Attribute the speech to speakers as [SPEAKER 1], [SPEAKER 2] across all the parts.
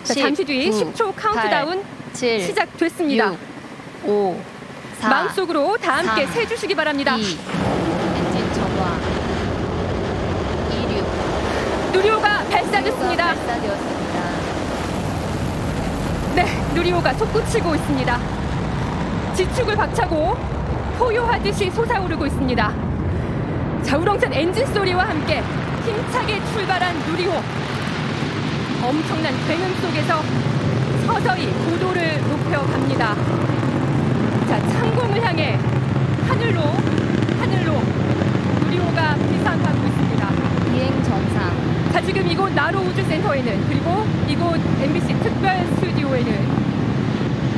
[SPEAKER 1] 자, 잠시 뒤
[SPEAKER 2] 9,
[SPEAKER 1] 10초 카운트다운
[SPEAKER 2] 7,
[SPEAKER 1] 시작됐습니다.
[SPEAKER 2] 6, 5, 4,
[SPEAKER 1] 마음속으로 다 함께
[SPEAKER 2] 3,
[SPEAKER 1] 세주시기 바랍니다.
[SPEAKER 2] 2, 엔진 점화. 26.
[SPEAKER 1] 누리호가 발사됐습니다.
[SPEAKER 2] 발사되었습니다.
[SPEAKER 1] 네, 누리호가 솟구치고 있습니다. 지축을 박차고 포효하듯이 솟아오르고 있습니다. 자, 우렁찬 엔진 소리와 함께 힘차게 출발한 누리호. 엄청난 굉음 속에서 서서히 고도를 높여갑니다. 자, 창공을 향해 하늘로 누리호가 비상하고 있습니다.
[SPEAKER 2] 비행 정상.
[SPEAKER 1] 자, 지금 이곳 나로 우주센터에는, 그리고 이곳 MBC 특별 스튜디오에는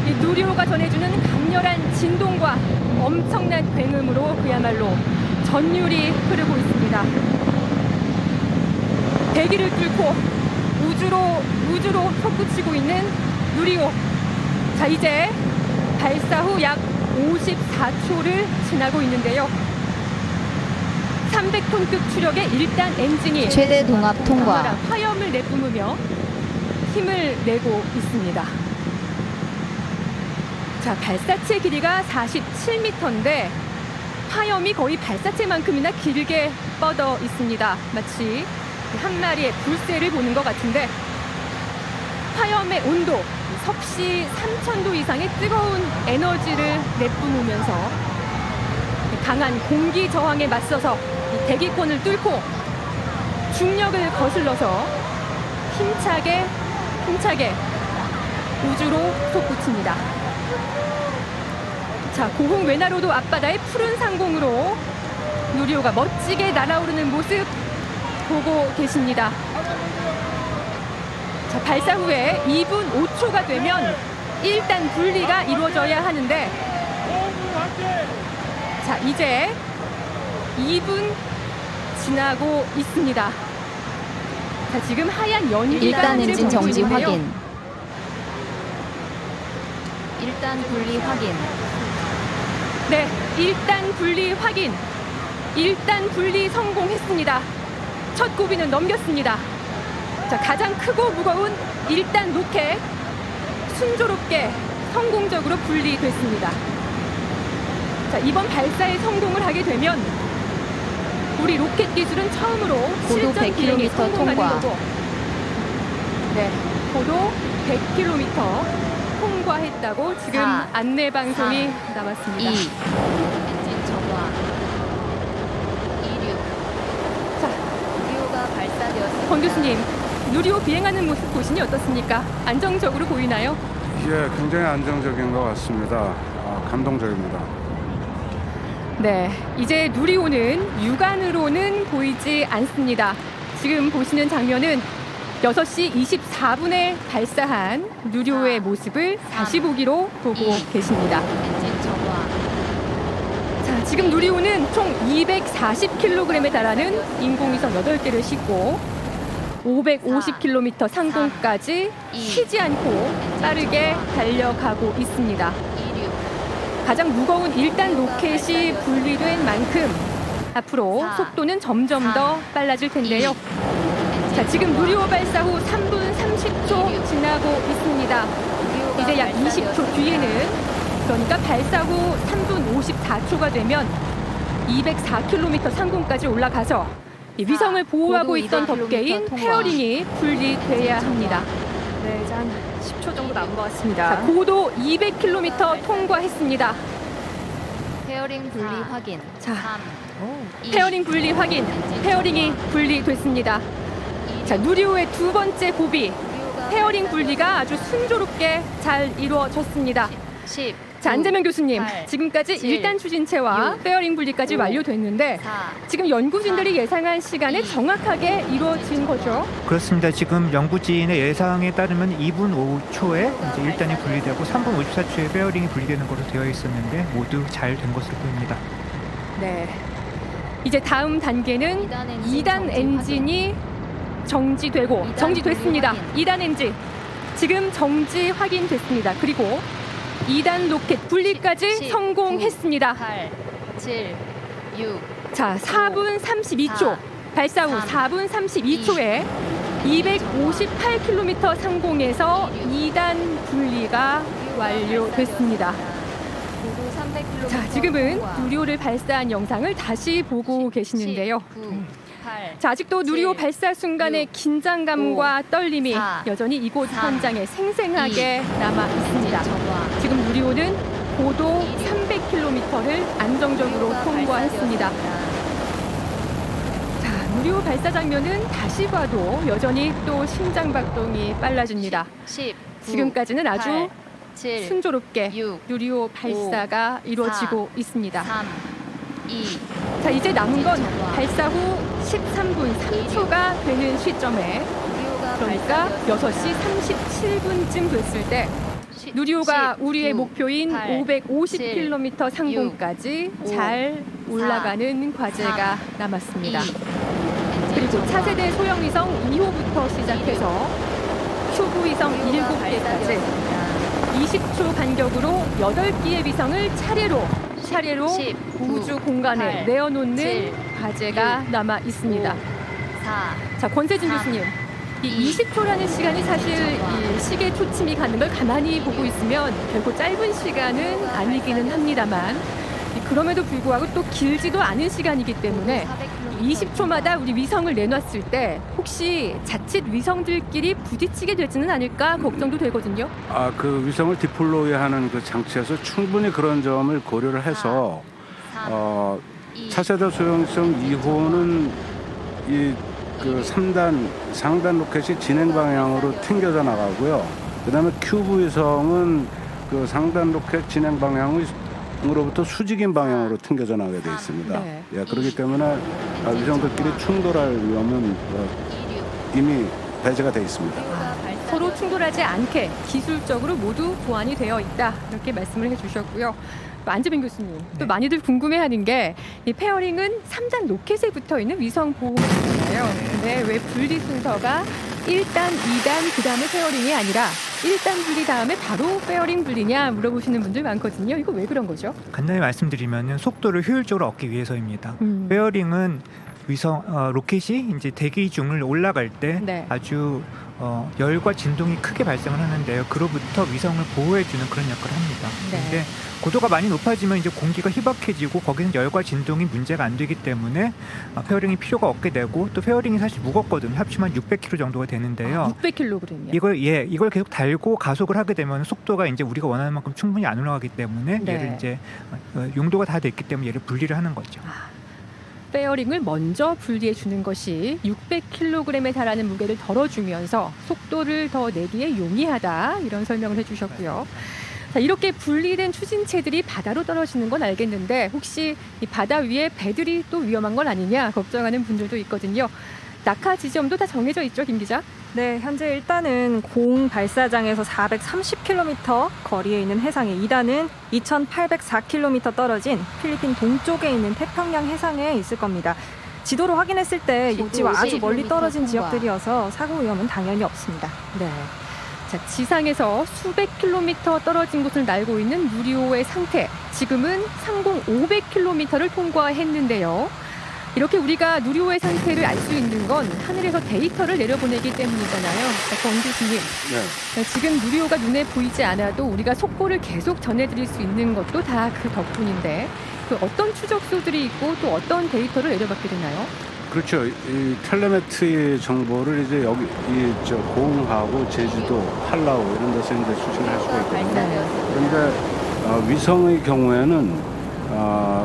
[SPEAKER 1] 이 누리호가 전해주는 강렬한 진동과 엄청난 굉음으로 그야말로 전율이 흐르고 있습니다. 대기를 뚫고 우주로 솟구치고 있는 누리호. 자, 이제 발사 후 약 54초를 지나고 있는데요. 300톤급 추력의 1단 엔진이
[SPEAKER 2] 최대 동압 통과.
[SPEAKER 1] 강렬한 화염을 내뿜으며 힘을 내고 있습니다. 자, 발사체 길이가 47m인데 화염이 거의 발사체만큼이나 길게 뻗어 있습니다. 마치 한 마리의 불새를 보는 것 같은데, 화염의 온도 섭씨 3000도 이상의 뜨거운 에너지를 내뿜으면서 강한 공기 저항에 맞서서 이 대기권을 뚫고 중력을 거슬러서 힘차게 우주로 솟구칩니다. 자, 고흥 외나로도 앞바다의 푸른 상공으로 누리호가 멋지게 날아오르는 모습 보고 계십니다. 자, 발사 후에 2분 5초가 되면 1단 분리가 이루어져야 하는데, 자, 이제 2분 지나고 있습니다. 자, 지금 하얀 연기가
[SPEAKER 2] 1단 엔진 정지
[SPEAKER 1] 보이고 있는데요.
[SPEAKER 2] 확인. 1단 분리 확인.
[SPEAKER 1] 네, 1단 분리 확인. 1단 분리 성공했습니다. 첫 고비는 넘겼습니다. 자, 가장 크고 무거운 1단 로켓 순조롭게 성공적으로 분리됐습니다. 자, 이번 발사에 성공을 하게 되면 우리 로켓 기술은 처음으로
[SPEAKER 2] 고도
[SPEAKER 1] 실전 비행에
[SPEAKER 2] 100km
[SPEAKER 1] 성공하는
[SPEAKER 2] 통과.
[SPEAKER 1] 거고, 네, 고도 100km 통과했다고 지금
[SPEAKER 2] 4,
[SPEAKER 1] 안내 방송이
[SPEAKER 2] 3,
[SPEAKER 1] 나왔습니다.
[SPEAKER 2] 2, 엔진 점화. 26.
[SPEAKER 1] 자,
[SPEAKER 2] 누리호가 발사되었습니다.
[SPEAKER 1] 권 교수님, 누리호 비행하는 모습 보시니 어떻습니까? 안정적으로 보이나요?
[SPEAKER 3] 예, 굉장히 안정적인 것 같습니다. 감동적입니다.
[SPEAKER 1] 네, 이제 누리호는 육안으로는 보이지 않습니다. 지금 보시는 장면은 6시 24분에 발사한 누리호의 모습을 다시 보기로 보고 계십니다.
[SPEAKER 2] 엔진 점화.
[SPEAKER 1] 자, 지금 누리호는 총 240kg에 달하는 인공위성 8개를 싣고 550km 상공까지 쉬지 않고 빠르게 달려가고 있습니다.
[SPEAKER 2] 26.
[SPEAKER 1] 가장 무거운 1단 로켓이 분리된 만큼 앞으로 속도는 점점 더 빨라질 텐데요. 자, 지금 누리호 발사 후 3분 30초 지나고 있습니다. 이제 약 20초 뒤에는, 그러니까 발사 후 3분 54초가 되면 204km 상공까지 올라가서 이 위성을 보호하고 있던 덮개인 페어링이 분리돼야 합니다.
[SPEAKER 4] 네, 이제 한 10초 정도 남은 것 같습니다.
[SPEAKER 1] 자, 고도 200km 통과했습니다.
[SPEAKER 2] 페어링 분리 확인.
[SPEAKER 1] 자,
[SPEAKER 2] 3, 2,
[SPEAKER 1] 페어링 분리 확인. 페어링이 분리됐습니다. 자, 누리호의 두 번째 고비. 페어링 분리가 아주 순조롭게 잘 이루어졌습니다.
[SPEAKER 2] 10.
[SPEAKER 1] 자, 안재명 교수님,
[SPEAKER 2] 8,
[SPEAKER 1] 지금까지
[SPEAKER 2] 7,
[SPEAKER 1] 1단 추진체와
[SPEAKER 2] 6,
[SPEAKER 1] 페어링 분리까지
[SPEAKER 2] 5,
[SPEAKER 1] 완료됐는데
[SPEAKER 2] 4,
[SPEAKER 1] 지금 연구진들이 예상한 시간에 정확하게 이루어진 거죠.
[SPEAKER 5] 그렇습니다. 지금 연구진의 예상에 따르면 2분 5초에 이제 1단이 분리되고 3분 54초에 베어링이 분리되는 것으로 되어 있었는데 모두 잘 된 것으로 보입니다.
[SPEAKER 1] 네. 이제 다음 단계는 2단 엔진이 정지되고 정지됐습니다. 2단 엔진 지금 정지 확인됐습니다. 그리고 2단 로켓 분리까지
[SPEAKER 2] 10,
[SPEAKER 1] 성공했습니다.
[SPEAKER 2] 8, 7, 6.
[SPEAKER 1] 자, 4분 32초. 발사 후 4분 32초에 258km 상공에서 2단 분리가 완료됐습니다.
[SPEAKER 2] 고도 300km.
[SPEAKER 1] 자, 지금은 누리호를 발사한 영상을 다시 보고 계시는데요.
[SPEAKER 2] 9, 8,
[SPEAKER 1] 자, 아직도 누리호
[SPEAKER 2] 7,
[SPEAKER 1] 발사 순간의
[SPEAKER 2] 6,
[SPEAKER 1] 긴장감과 떨림이
[SPEAKER 2] 4,
[SPEAKER 1] 여전히 이곳
[SPEAKER 2] 3,
[SPEAKER 1] 현장에 생생하게 남아 있습니다.
[SPEAKER 2] 정화.
[SPEAKER 1] 지금 누리호는 고도 300km를 안정적으로
[SPEAKER 2] 누리호가
[SPEAKER 1] 통과했습니다.
[SPEAKER 2] 발사되었습니다.
[SPEAKER 1] 자, 누리호 발사 장면은 다시 봐도 여전히 또 심장박동이 빨라집니다.
[SPEAKER 2] 10, 9,
[SPEAKER 1] 지금까지는 아주
[SPEAKER 2] 8, 7,
[SPEAKER 1] 순조롭게
[SPEAKER 2] 6,
[SPEAKER 1] 누리호 발사가 이루어지고 있습니다.
[SPEAKER 2] 3, 2,
[SPEAKER 1] 자, 이제 남은 건
[SPEAKER 2] 정화.
[SPEAKER 1] 발사 후 13분 3초가 되는 시점에
[SPEAKER 2] 누리호가
[SPEAKER 1] 그러니까
[SPEAKER 2] 발사되었습니다.
[SPEAKER 1] 6시 37분쯤 됐을 때
[SPEAKER 2] 10,
[SPEAKER 1] 누리호가
[SPEAKER 2] 10,
[SPEAKER 1] 우리의
[SPEAKER 2] 9,
[SPEAKER 1] 목표인
[SPEAKER 2] 8,
[SPEAKER 1] 550km 상공까지
[SPEAKER 2] 5,
[SPEAKER 1] 잘 올라가는 과제가
[SPEAKER 2] 3,
[SPEAKER 1] 남았습니다.
[SPEAKER 2] 2,
[SPEAKER 1] 그리고 차세대 소형위성 2호부터 시작해서 큐브위성 7개까지 20초 간격으로 8개의 위성을 차례로
[SPEAKER 2] 10,
[SPEAKER 1] 우주
[SPEAKER 2] 9,
[SPEAKER 1] 공간에
[SPEAKER 2] 8,
[SPEAKER 1] 내어놓는
[SPEAKER 2] 7,
[SPEAKER 1] 과제가 남아 있습니다.
[SPEAKER 2] 4,
[SPEAKER 1] 자, 권세진
[SPEAKER 2] 3,
[SPEAKER 1] 교수님, 이 20초라는 시간이 사실 이 시계 초침이 가는 걸 가만히 보고 있으면 결코 짧은 시간은 아니기는 합니다만 그럼에도 불구하고 또 길지도 않은 시간이기 때문에 20초마다 우리 위성을 내놨을 때 혹시 자칫 위성들끼리 부딪히게 되지는 않을까 걱정도 되거든요.
[SPEAKER 3] 그 위성을 디플로이하는 그 장치에서 충분히 그런 점을 고려를 해서 차세대 소형위성 2호는 그 3단 상단 로켓이 진행 방향으로 튕겨져 나가고요. 그다음에 큐브 위성은 그 상단 로켓 진행 방향으로부터 수직인 방향으로 튕겨져 나가게 되어 있습니다.
[SPEAKER 1] 네.
[SPEAKER 3] 예, 그렇기 때문에 위성들끼리 충돌할 위험은 이미 배제가 되어 있습니다.
[SPEAKER 1] 서로 충돌하지 않게 기술적으로 모두 보완이 되어 있다 이렇게 말씀을 해주셨고요. 또 안재빈 교수님, 또
[SPEAKER 5] 네.
[SPEAKER 1] 많이들 궁금해하는 게 이 페어링은 3단 로켓에 붙어 있는 위성 보호막인데요. 근데 왜 분리 순서가 1단, 2단, 그 다음에 페어링이 아니라 1단 분리 다음에 바로 페어링 분리냐 물어보시는 분들 많거든요. 이거 왜 그런 거죠?
[SPEAKER 5] 간단히 말씀드리면 속도를 효율적으로 얻기 위해서입니다. 베어링은 위성 로켓이 이제 대기 중을 올라갈 때
[SPEAKER 1] 네.
[SPEAKER 5] 아주 열과 진동이 크게 발생을 하는데요. 그로부터 위성을 보호해주는 그런 역할을 합니다.
[SPEAKER 1] 네.
[SPEAKER 5] 근데 고도가 많이 높아지면 이제 공기가 희박해지고 거기는 열과 진동이 문제가 안 되기 때문에 페어링이 필요가 없게 되고 또 페어링이 사실 무겁거든요. 합치면 600kg 정도가 되는데요.
[SPEAKER 1] 600kg이요.
[SPEAKER 5] 이걸 계속 달고 가속을 하게 되면 속도가 이제 우리가 원하는 만큼 충분히 안 올라가기 때문에
[SPEAKER 1] 네.
[SPEAKER 5] 얘를 이제 용도가 다 됐기 때문에 얘를 분리를 하는 거죠.
[SPEAKER 1] 페어링을 먼저 분리해 주는 것이 600kg에 달하는 무게를 덜어주면서 속도를 더 내기에 용이하다 이런 설명을 해주셨고요. 자, 이렇게 분리된 추진체들이 바다로 떨어지는 건 알겠는데 혹시 이 바다 위에 배들이 또 위험한 건 아니냐 걱정하는 분들도 있거든요. 낙하 지점도 다 정해져 있죠, 김 기자?
[SPEAKER 4] 네, 현재 일단은 공 발사장에서 430km 거리에 있는 해상에 2단은 2804km 떨어진 필리핀 동쪽에 있는 태평양 해상에 있을 겁니다. 지도로 확인했을 때 육지와 아주 멀리 떨어진 지역들이어서 사고 위험은 당연히 없습니다.
[SPEAKER 1] 네. 자, 지상에서 수백 킬로미터 떨어진 곳을 날고 있는 누리호의 상태. 지금은 상공 500km를 통과했는데요. 이렇게 우리가 누리호의 상태를 알 수 있는 건 하늘에서 데이터를 내려보내기 때문이잖아요. 권 교수님,
[SPEAKER 3] 네.
[SPEAKER 1] 지금 누리호가 눈에 보이지 않아도 우리가 속보를 계속 전해드릴 수 있는 것도 다 그 덕분인데 그 어떤 추적소들이 있고 또 어떤 데이터를 내려받게 되나요?
[SPEAKER 3] 그렇죠. 이 텔레메트리 정보를 이제 여기 고흥하고 제주도, 팔라우 이런 데서 이제 수신을 할 수가 있거든요. 그런데 위성의 경우에는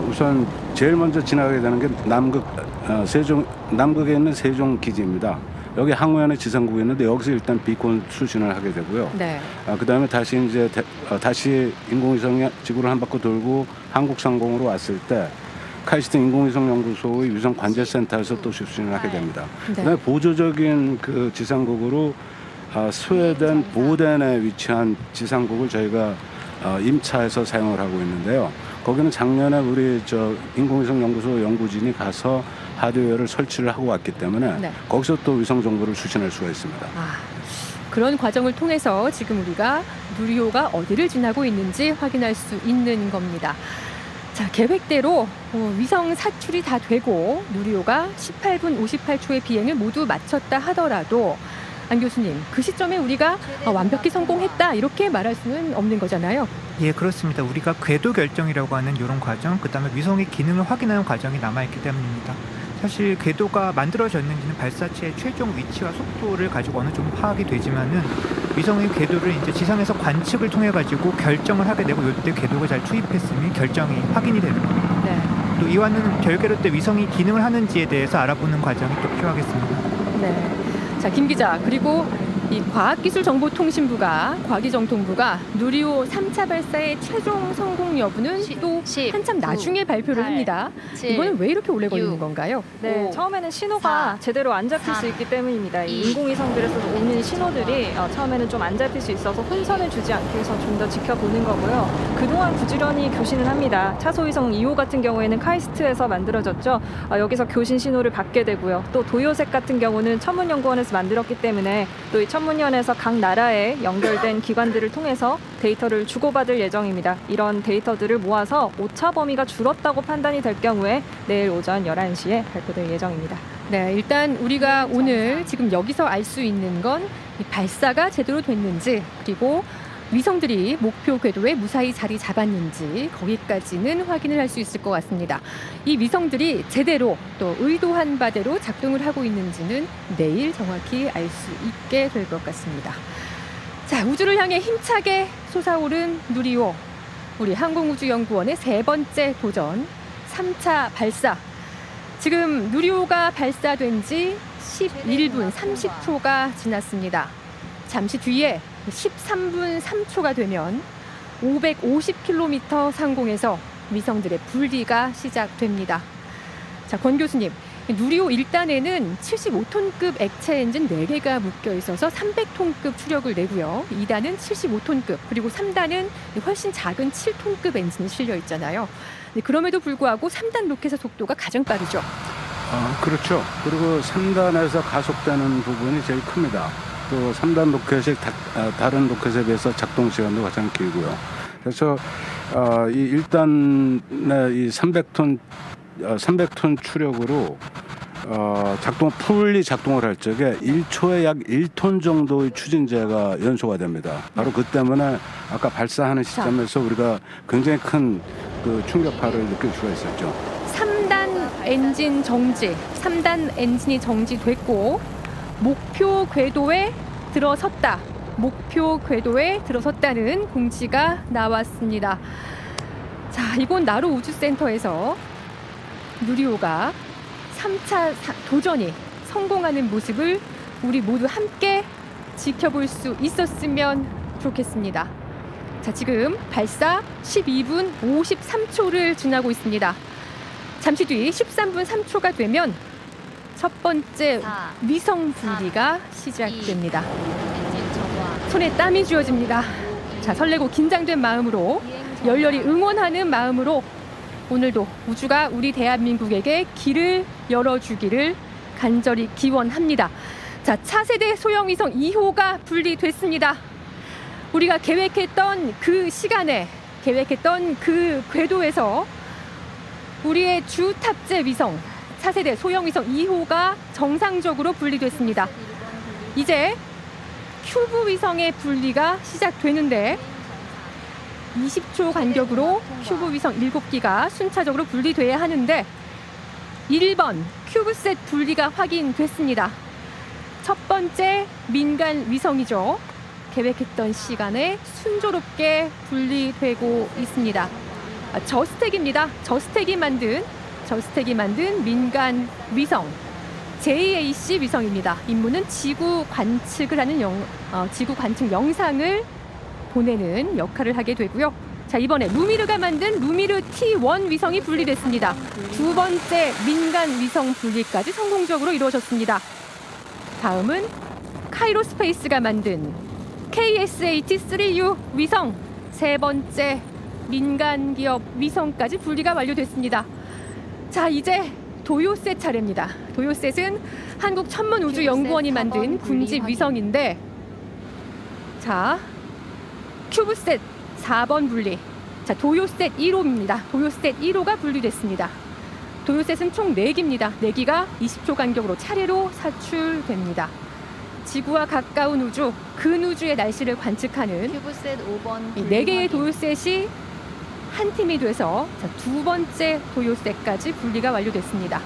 [SPEAKER 3] 우선 제일 먼저 지나가게 되는 게 남극에 있는 세종 기지입니다. 여기 항우연의 지상국이 있는데 여기서 일단 비콘 수신을 하게 되고요.
[SPEAKER 1] 네.
[SPEAKER 3] 그다음에 다시 이제 다시 인공위성이 지구를 한 바퀴 돌고 한국 상공으로 왔을 때 카이스트 인공위성 연구소의 위성 관제센터에서 또 수신을 하게 됩니다.
[SPEAKER 1] 네.
[SPEAKER 3] 그다음에 보조적인 그 지상국으로 스웨덴 보덴에 위치한 지상국을 저희가 임차해서 사용을 하고 있는데요. 거기는 작년에 우리 인공위성 연구소 연구진이 가서 하드웨어를 설치를 하고 왔기 때문에
[SPEAKER 1] 네.
[SPEAKER 3] 거기서 또 위성 정보를 수신할 수가 있습니다.
[SPEAKER 1] 그런 과정을 통해서 지금 우리가 누리호가 어디를 지나고 있는지 확인할 수 있는 겁니다. 자, 계획대로 위성 사출이 다 되고 누리호가 18분 58초의 비행을 모두 마쳤다 하더라도 안 교수님, 그 시점에 우리가 완벽히 성공했다 이렇게 말할 수는 없는 거잖아요.
[SPEAKER 5] 예, 그렇습니다. 우리가 궤도 결정이라고 하는 이런 과정, 그다음에 위성의 기능을 확인하는 과정이 남아있기 때문입니다. 사실 궤도가 만들어졌는지는 발사체의 최종 위치와 속도를 가지고 어느 정도 파악이 되지만은 위성의 궤도를 이제 지상에서 관측을 통해 가지고 결정을 하게 되고 이때 궤도가 잘 투입했으니 결정이 확인이 되는 겁니다.
[SPEAKER 1] 네.
[SPEAKER 5] 또 이와는 별개로 때 위성이 기능을 하는지에 대해서 알아보는 과정이 또 필요하겠습니다.
[SPEAKER 1] 네. 자, 김 기자, 그리고 이 과학기술정보통신부가 과기정통부가 누리호 3차 발사의 최종 성공 여부는 또 한참 나중에 발표를 합니다. 이거는 왜 이렇게 오래 걸리는 건가요?
[SPEAKER 4] 네, 처음에는 신호가 제대로 안 잡힐 수 있기 때문입니다. 이 인공위성들에서 오는 신호들이 처음에는 좀 안 잡힐 수 있어서 혼선을 주지 않기 위해서 좀 더 지켜보는 거고요. 그동안 부지런히 교신을 합니다. 차소위성 2호 같은 경우에는 카이스트에서 만들어졌죠. 여기서 교신 신호를 받게 되고요. 또 도요색 같은 경우는 천문연구원에서 만들었기 때문에 또 이 천문연에서 각 나라에 연결된 기관들을 통해서 데이터를 주고받을 예정입니다. 이런 데이터들을 모아서 오차 범위가 줄었다고 판단이 될 경우에 내일 오전 11시에 발표될 예정입니다.
[SPEAKER 1] 네, 일단 우리가 오늘 지금 여기서 알 수 있는 건 이 발사가 제대로 됐는지, 그리고 위성들이 목표 궤도에 무사히 자리 잡았는지 거기까지는 확인을 할 수 있을 것 같습니다. 이 위성들이 제대로 또 의도한 바대로 작동을 하고 있는지는 내일 정확히 알 수 있게 될 것 같습니다. 자, 우주를 향해 힘차게 솟아오른 누리호, 우리 항공우주연구원의 세 번째 도전 3차 발사. 지금 누리호가 발사된 지 11분 30초가 지났습니다. 잠시 뒤에 13분 3초가 되면 550km 상공에서 위성들의 분리가 시작됩니다. 자, 권 교수님, 누리호 1단에는 75톤급 액체 엔진 4개가 묶여 있어서 300톤급 추력을 내고요. 2단은 75톤급, 그리고 3단은 훨씬 작은 7톤급 엔진이 실려 있잖아요. 그럼에도 불구하고 3단 로켓의 속도가 가장 빠르죠.
[SPEAKER 3] 그렇죠. 그리고 3단에서 가속되는 부분이 제일 큽니다. 또 3단 로켓이 다른 로켓에 비해서 작동 시간도 가장 길고요. 그래서 이 1단의 이 300톤 추력으로 풀리 작동을 할 적에 1초에 약 1톤 정도의 추진제가 연소가 됩니다. 바로 그 때문에 아까 발사하는 시점에서 우리가 굉장히 큰 그 충격파를 느낄 수가 있었죠.
[SPEAKER 1] 3단 엔진 정지, 3단 엔진이 정지됐고 목표 궤도에 들어섰다. 목표 궤도에 들어섰다는 공지가 나왔습니다. 자, 이곳 나로 우주센터에서 누리호가 3차 도전이 성공하는 모습을 우리 모두 함께 지켜볼 수 있었으면 좋겠습니다. 자, 지금 발사 12분 53초를 지나고 있습니다. 잠시 뒤 13분 3초가 되면 첫 번째 위성 분리가 시작됩니다. 손에 땀이 쥐어집니다. 자, 설레고 긴장된 마음으로, 열렬히 응원하는 마음으로 오늘도 우주가 우리 대한민국에게 길을 열어주기를 간절히 기원합니다. 자, 차세대 소형위성 2호가 분리됐습니다. 우리가 계획했던 그 시간에, 계획했던 그 궤도에서 우리의 주 탑재 위성, 차세대 소형위성 2호가 정상적으로 분리됐습니다. 이제 큐브 위성의 분리가 시작되는데 20초 간격으로 큐브 위성 7기가 순차적으로 분리돼야 하는데 1번 큐브셋 분리가 확인됐습니다. 첫 번째 민간 위성이죠. 계획했던 시간에 순조롭게 분리되고 있습니다. 저스텍입니다. 저스텍이 만든 민간 위성 JAC 위성입니다. 임무는 지구 관측을 하는 지구 관측 영상을 보내는 역할을 하게 되고요. 자, 이번에 루미르가 만든 루미르 T1 위성이 분리됐습니다. 두 번째 민간 위성 분리까지 성공적으로 이루어졌습니다. 다음은 카이로스페이스가 만든 KSAT-3U 위성, 세 번째 민간 기업 위성까지 분리가 완료됐습니다. 자, 이제 도요셋 차례입니다. 도요셋은 한국천문우주연구원이 만든 군집 위성인데, 자, 큐브셋 4번 분리, 자, 도요셋 1호입니다. 도요셋 1호가 분리됐습니다. 도요셋은 총 4기입니다. 4기가 20초 간격으로 차례로 사출됩니다. 지구와 가까운 우주, 근 우주의 날씨를 관측하는
[SPEAKER 2] 큐브셋 5번
[SPEAKER 1] 이 4개의 도요셋이 한 팀이 돼서 자, 두 번째 도요셋까지 분리가 완료됐습니다.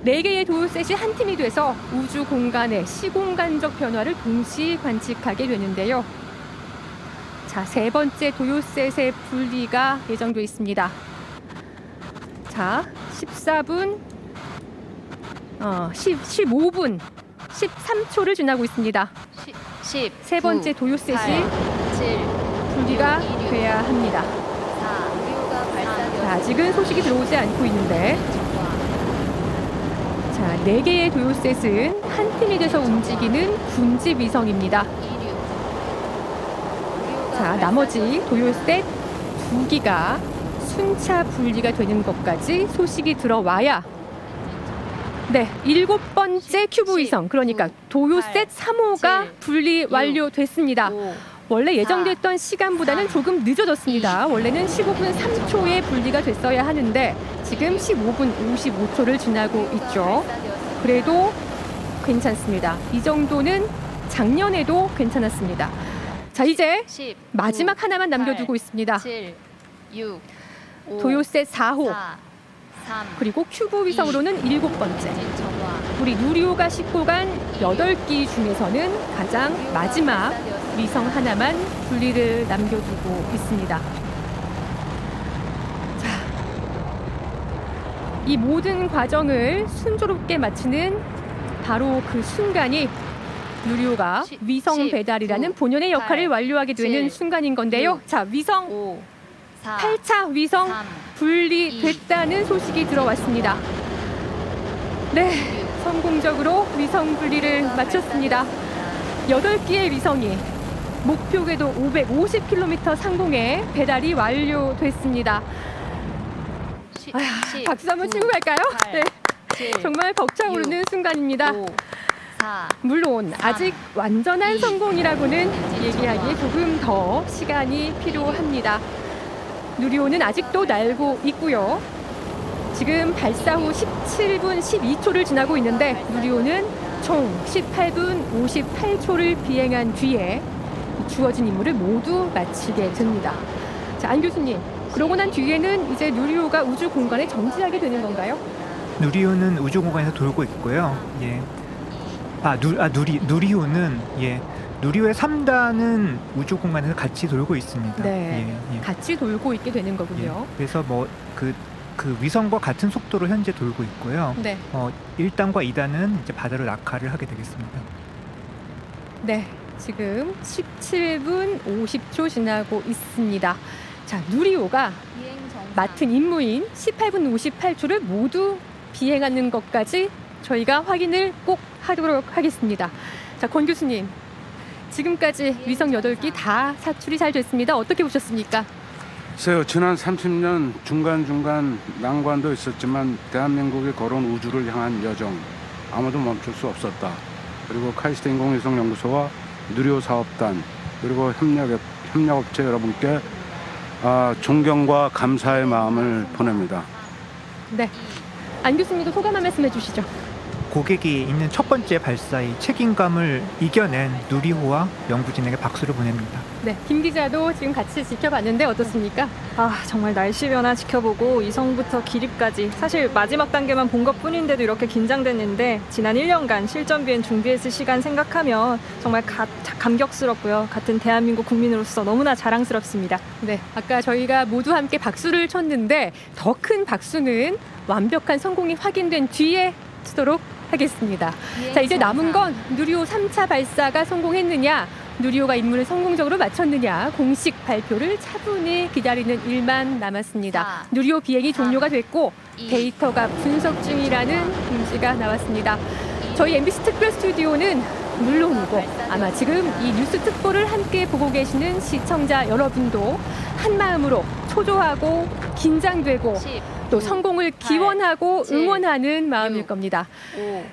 [SPEAKER 1] 4개의 도요셋이 한 팀이 돼서 우주 공간의 시공간적 변화를 동시 관측하게 되는데요. 자, 세 번째 도요셋의 분리가 예정돼 있습니다. 자, 14분, 15분, 13초를 지나고 있습니다.
[SPEAKER 2] 10,
[SPEAKER 1] 세 번째
[SPEAKER 2] 9,
[SPEAKER 1] 도요셋이
[SPEAKER 2] 8, 7,
[SPEAKER 1] 분리가 돼야 합니다.
[SPEAKER 2] 4, 우주가
[SPEAKER 1] 자,
[SPEAKER 2] 발사되었습니다.
[SPEAKER 1] 아직은 소식이 들어오지 않고 있는데, 자, 4개의 도요셋은 한 팀이 돼서 움직이는 군집 위성입니다. 자, 나머지 도요셋 2기가 순차 분리가 되는 것까지 소식이 들어와야 네, 7번째 큐브 위성, 그러니까 도요셋 3호가 분리 완료됐습니다. 원래 예정됐던 시간보다는 조금 늦어졌습니다. 원래는 15분 3초에 분리가 됐어야 하는데 지금 15분 55초를 지나고 있죠. 그래도 괜찮습니다. 이 정도는 작년에도 괜찮았습니다. 자, 이제
[SPEAKER 2] 10,
[SPEAKER 1] 마지막
[SPEAKER 2] 9,
[SPEAKER 1] 하나만 남겨두고
[SPEAKER 2] 8,
[SPEAKER 1] 있습니다.
[SPEAKER 2] 7, 6, 5,
[SPEAKER 1] 도요셋 4호
[SPEAKER 2] 4, 3,
[SPEAKER 1] 그리고 큐브 위성으로는 7번째.
[SPEAKER 2] 진천과
[SPEAKER 1] 우리 누리호가 싣고 간 8기 중에서는 가장 마지막 위성 하나만 분리를 남겨두고 있습니다. 자, 이 모든 과정을 순조롭게 마치는 바로 그 순간이 누리호가 위성 배달이라는 본연의 역할을 완료하게 되는 순간인 건데요. 자, 위성
[SPEAKER 2] 5, 4,
[SPEAKER 1] 8차 위성
[SPEAKER 2] 3,
[SPEAKER 1] 분리됐다는 소식이 들어왔습니다. 네, 성공적으로 위성 분리를 마쳤습니다. 8기의 위성이 목표 궤도 550km 상공에 배달이 완료됐습니다. 아휴, 박수 한번 치고 갈까요? 네, 정말 벅차오르는 순간입니다.
[SPEAKER 2] 5, 4,
[SPEAKER 1] 물론 아직 완전한 성공이라고는 얘기하기에 조금 더 시간이 필요합니다. 누리호는 아직도 날고 있고요. 지금 발사 후 17분 12초를 지나고 있는데 누리호는 총 18분 58초를 비행한 뒤에 주어진 임무를 모두 마치게 됩니다. 자, 안 교수님, 그러고 난 뒤에는 이제 누리호가 우주 공간에 정지하게 되는 건가요?
[SPEAKER 5] 누리호는 우주 공간에서 돌고 있고요. 예. 누리호는 예. 누리호의 3단은 우주 공간에서 같이 돌고 있습니다.
[SPEAKER 1] 네,
[SPEAKER 5] 예, 예.
[SPEAKER 1] 같이 돌고 있게 되는 거군요.
[SPEAKER 5] 예. 그래서 뭐 그 위성과 같은 속도로 현재 돌고 있고요.
[SPEAKER 1] 네,
[SPEAKER 5] 1단과 2단은 이제 바다로 낙하를 하게 되겠습니다.
[SPEAKER 1] 네, 지금 17분 50초 지나고 있습니다. 자, 누리호가
[SPEAKER 2] 비행 정상.
[SPEAKER 1] 맡은 임무인 18분 58초를 모두 비행하는 것까지 저희가 확인을 꼭 하도록 하겠습니다. 자, 권 교수님, 지금까지 위성 8기 다 사출이 잘 됐습니다. 어떻게 보셨습니까?
[SPEAKER 3] 글쎄요, 지난 30년 중간중간 난관도 있었지만 대한민국이 걸어온 우주를 향한 여정 아무도 멈출 수 없었다. 그리고 카이스트 인공위성연구소와 누리호 사업단 그리고 협력업체 여러분께 존경과 감사의 마음을 보냅니다.
[SPEAKER 1] 네, 안 교수님도 소감 한 말씀 해주시죠.
[SPEAKER 5] 고객이 있는 첫 번째 발사의 책임감을 이겨낸 누리호와 연구진에게 박수를 보냅니다.
[SPEAKER 1] 네, 김 기자도 지금 같이 지켜봤는데 어떻습니까?
[SPEAKER 4] 정말 날씨 변화 지켜보고 이성부터 기립까지 사실 마지막 단계만 본 것뿐인데도 이렇게 긴장됐는데 지난 1년간 실전 비행 준비했을 시간 생각하면 정말 감격스럽고요. 같은 대한민국 국민으로서 너무나 자랑스럽습니다.
[SPEAKER 1] 네, 아까 저희가 모두 함께 박수를 쳤는데 더 큰 박수는 완벽한 성공이 확인된 뒤에 치도록 하겠습니다. 자, 이제 남은 건 누리호 3차 발사가 성공했느냐, 누리호가 임무를 성공적으로 마쳤느냐 공식 발표를 차분히 기다리는 일만 남았습니다. 누리호 비행이 종료가 됐고 데이터가 분석 중이라는 공지가 나왔습니다. 저희 MBC 특별 스튜디오는 물론이고 아마 지금 이 뉴스 특보를 함께 보고 계시는 시청자 여러분도 한마음으로 초조하고 긴장되고 또 성공을 기원하고 응원하는 마음일 겁니다.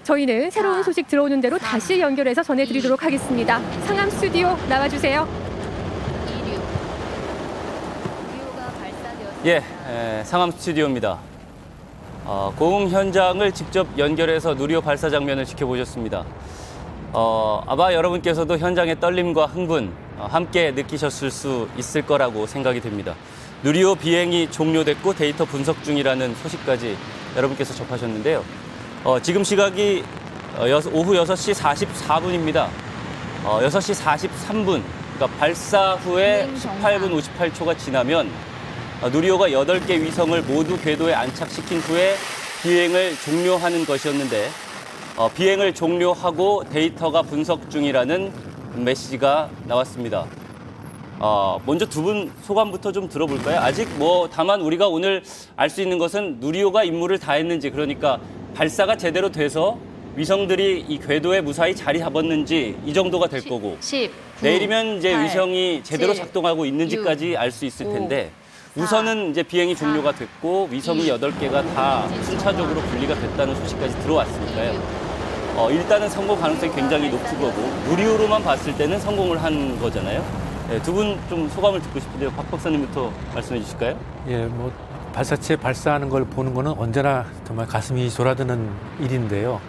[SPEAKER 1] 저희는 새로운 소식 들어오는 대로 다시 연결해서 전해드리도록 하겠습니다. 상암 스튜디오 나와주세요.
[SPEAKER 2] 누리호가
[SPEAKER 6] 예, 상암 스튜디오입니다. 고흥 현장을 직접 연결해서 누리호 발사 장면을 지켜보셨습니다. 아마 여러분께서도 현장의 떨림과 흥분 함께 느끼셨을 수 있을 거라고 생각이 됩니다. 누리호 비행이 종료됐고 데이터 분석 중이라는 소식까지 여러분께서 접하셨는데요. 지금 시각이 오후 6시 44분입니다. 6시 43분, 그러니까 발사 후에 18분 58초가 지나면 누리호가 8개 위성을 모두 궤도에 안착시킨 후에 비행을 종료하는 것이었는데 비행을 종료하고 데이터가 분석 중이라는 메시지가 나왔습니다. 먼저 두 분 소감부터 좀 들어볼까요? 아직 다만 우리가 오늘 알 수 있는 것은 누리호가 임무를 다했는지, 그러니까 발사가 제대로 돼서 위성들이 이 궤도에 무사히 자리 잡았는지 이 정도가 될 거고
[SPEAKER 2] 10, 9,
[SPEAKER 6] 내일이면 이제
[SPEAKER 2] 8,
[SPEAKER 6] 위성이 제대로
[SPEAKER 2] 7,
[SPEAKER 6] 작동하고 있는지까지 알 수 있을
[SPEAKER 2] 5,
[SPEAKER 6] 텐데
[SPEAKER 2] 4,
[SPEAKER 6] 우선은 이제 비행이
[SPEAKER 2] 3,
[SPEAKER 6] 종료가 됐고 위성이 8개가 다 순차적으로 분리가 됐다는 소식까지 들어왔으니까요. 일단은 성공 가능성이 굉장히 높은 거고 누리호로만 봤을 때는 성공을 한 거잖아요. 두 분 좀 소감을 듣고 싶은데요. 박 박사님부터 말씀해 주실까요?
[SPEAKER 7] 예, 발사체 발사하는 걸 보는 거는 언제나 정말 가슴이 졸아드는 일인데요.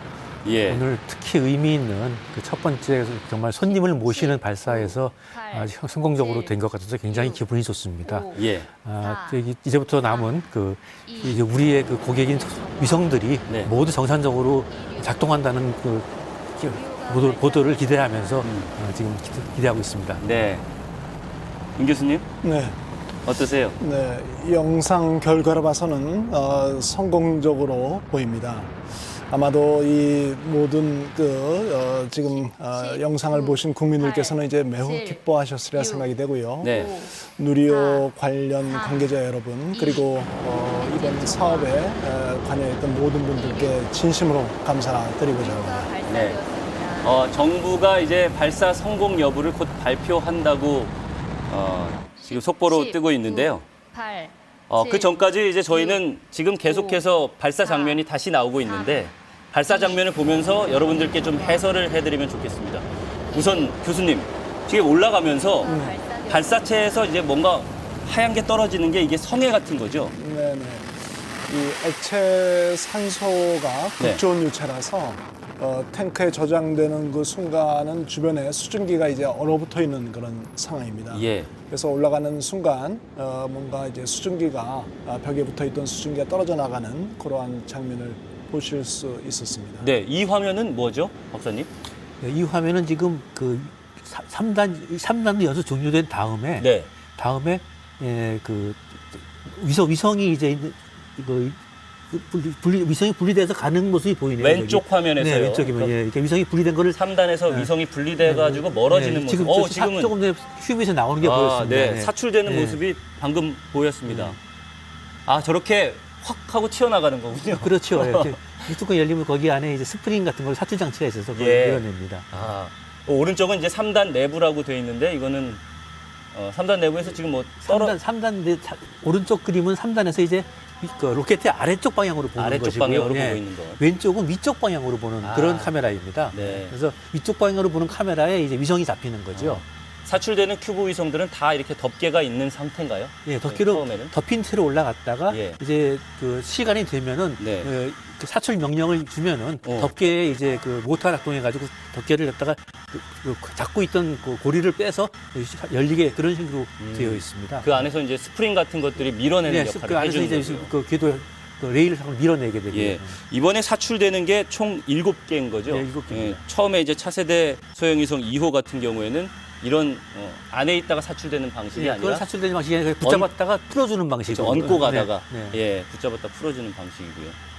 [SPEAKER 6] 예.
[SPEAKER 7] 오늘 특히 의미 있는 그 첫 번째 정말 손님을 모시는 발사에서 아주 성공적으로 된 것 같아서 굉장히 기분이 좋습니다.
[SPEAKER 6] 예.
[SPEAKER 7] 이제부터 남은 이제 우리의 그 고객인 위성들이
[SPEAKER 6] 네.
[SPEAKER 7] 모두 정상적으로 작동한다는 보도를 기대하면서 지금 기대하고 있습니다.
[SPEAKER 6] 네. 임 교수님
[SPEAKER 8] 네,
[SPEAKER 6] 어떠세요?
[SPEAKER 8] 네, 영상 결과로 봐서는 성공적으로 보입니다. 아마도 이 모든 지금 영상을 보신 국민들께서는 이제 매우 기뻐하셨으리라 생각이 되고요.
[SPEAKER 6] 네.
[SPEAKER 8] 누리호 관련 관계자 여러분 그리고 이번 사업에 관여했던 모든 분들께 진심으로 감사드리고자 합니다.
[SPEAKER 6] 네. 정부가 이제 발사 성공 여부를 곧 발표한다고 지금 속보로 뜨고 있는데요.
[SPEAKER 2] 8,
[SPEAKER 6] 그 전까지 이제 저희는 지금 계속해서 발사 장면이 다시 나오고 있는데 발사 장면을 보면서 여러분들께 좀 해설을 해드리면 좋겠습니다. 우선 교수님, 지금 올라가면서 발사체에서 이제 뭔가 하얀 게 떨어지는 게 이게 성에 같은 거죠?
[SPEAKER 8] 네네. 이 액체 산소가
[SPEAKER 6] 네.
[SPEAKER 8] 극좋은 유체라서 탱크에 저장되는 그 순간은 주변에 수증기가 이제 얼어붙어 있는 그런 상황입니다.
[SPEAKER 6] 예.
[SPEAKER 8] 그래서 올라가는 순간 뭔가 이제 수증기가 벽에 붙어 있던 수증기가 떨어져 나가는 그러한 장면을 보실 수 있었습니다.
[SPEAKER 6] 네, 이 화면은 뭐죠, 박사님?
[SPEAKER 7] 이 화면은 지금 그 3단도 연수 종료된 다음에
[SPEAKER 6] 네.
[SPEAKER 7] 그 위성이 이제 위성이 분리돼서 가는 모습이 보이네요.
[SPEAKER 6] 왼쪽 화면에서요.
[SPEAKER 7] 네, 왼쪽이면 이렇게 위성이 분리된 거를
[SPEAKER 6] 3단에서 위성이 분리돼가지고 멀어지는 모습.
[SPEAKER 7] 지금은 조금 전에 큐브에서 나오는 게 보였습니다.
[SPEAKER 6] 네. 사출되는 모습이 방금 보였습니다. 저렇게 확 하고 튀어나가는 거군요.
[SPEAKER 7] 그렇죠. 이렇게 뚜껑 열리면 거기 안에 이제 스프링 같은 걸 사출 장치가 있어서 그걸 밀어냅니다.
[SPEAKER 6] 오른쪽은 이제 3단 내부라고 되어 있는데 이거는 3단 내부에서 지금
[SPEAKER 7] 3단 오른쪽 그림은 3단에서 이제 그 로켓의 아래쪽 방향으로 보는
[SPEAKER 6] 아래쪽
[SPEAKER 7] 것이고요.
[SPEAKER 6] 방향으로 보고 있는 것.
[SPEAKER 7] 왼쪽은 위쪽 방향으로 보는 그런 카메라입니다.
[SPEAKER 6] 네.
[SPEAKER 7] 그래서 위쪽 방향으로 보는 카메라에 이제 위성이 잡히는 거죠.
[SPEAKER 6] 사출되는 큐브 위성들은 다 이렇게 덮개가 있는 상태인가요?
[SPEAKER 7] 예, 덮개로
[SPEAKER 6] 처음에는?
[SPEAKER 7] 덮인 채로 올라갔다가
[SPEAKER 6] 예.
[SPEAKER 7] 이제 그 시간이 되면은
[SPEAKER 6] 네.
[SPEAKER 7] 그 사출 명령을 주면은 덮개에 이제 그 모터가 작동해가지고 덮개를 갖다가 잡고 있던 그 고리를 빼서 열리게 그런 식으로 되어 있습니다.
[SPEAKER 6] 그 안에서 이제 스프링 같은 것들이 밀어내는 역할을
[SPEAKER 7] 그 안에서
[SPEAKER 6] 해주는
[SPEAKER 7] 이제
[SPEAKER 6] 거죠.
[SPEAKER 7] 그 궤도 그 레일을 밀어내게 되고요.
[SPEAKER 6] 예. 이번에 사출되는 게 총 7개인 거죠.
[SPEAKER 7] 네, 7개입니다.
[SPEAKER 6] 처음에 이제 차세대 소형위성 2호 같은 경우에는 이런 안에 있다가 사출되는 방식이 아니라
[SPEAKER 7] 그걸 사출되는 방식이 아니라 붙잡았다가 풀어주는 방식으로
[SPEAKER 6] 얹고 가다가
[SPEAKER 7] 네.
[SPEAKER 6] 예, 붙잡았다 풀어주는 방식이고요.